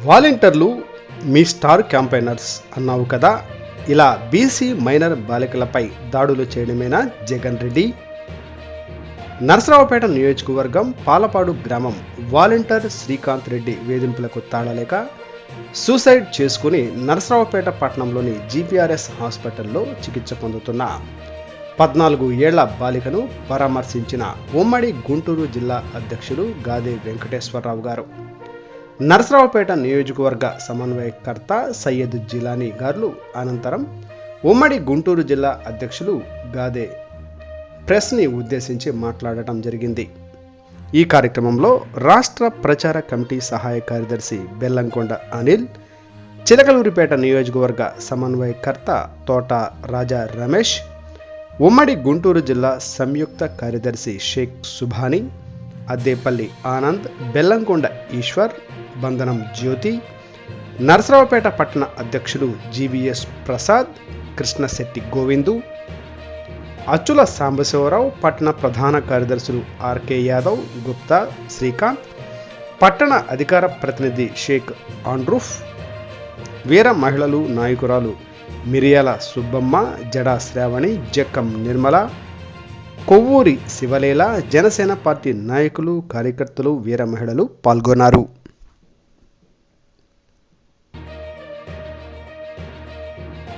వాలంటీర్లు మీ star campaigners అన్నావు కదా, ఇలా బీసీ మైనర్ బాలికలపై దాడులు చేయడమేనా జగన్ రెడ్డి? నరసరావుపేట నియోజకవర్గం పాలపాడు గ్రామం వాలంటీర్ శ్రీకాంత్ రెడ్డి వేధింపులకు తాళలేక సూసైడ్ చేసుకుని నరసరావుపేట పట్టణంలోని జీపీఆర్ఎస్ హాస్పిటల్లో చికిత్స పొందుతున్న 14 ఏళ్ల బాలికను పరామర్శించిన ఉమ్మడి గుంటూరు జిల్లా అధ్యక్షుడు గాదే వెంకటేశ్వరరావు గారు. నరసరావుపేట నియోజకవర్గ సమన్వయకర్త సయ్యద్ జిలానీ గారు అనంతరం ఉమ్మడి గుంటూరు జిల్లా అధ్యక్షులు గాదే ప్రెస్ని ఉద్దేశించి మాట్లాడటం జరిగింది. ఈ కార్యక్రమంలో రాష్ట్ర ప్రచార కమిటీ సహాయ కార్యదర్శి బెల్లంకొండ అనిల్, చిలకలూరిపేట నియోజకవర్గ సమన్వయకర్త తోట రాజా రమేష్, ఉమ్మడి గుంటూరు జిల్లా సంయుక్త కార్యదర్శి షేక్ సుభాని, అద్దేపల్లి ఆనంద్, బెల్లంకొండ ఈశ్వర్, బంధనం జ్యోతి, నరసరావుపేట పట్టణ అధ్యక్షుడు జీవీఎస్ ప్రసాద్, కృష్ణశెట్టి గోవిందు, అచ్చుల సాంబశివరావు, పట్టణ ప్రధాన కార్యదర్శులు ఆర్కే యాదవ్, గుప్తా, శ్రీకాంత్, పట్టణ అధికార ప్రతినిధి షేక్ ఆండ్రూఫ్, వీర మహిళలు నాయకురాలు మిరియాల సుబ్బమ్మ, జడా శ్రావణి, జక్కం నిర్మల, కొవ్వూరి శివలీల, జనసేన పార్టీ నాయకులు, కార్యకర్తలు, వీర మహిళలు పాల్గొన్నారు.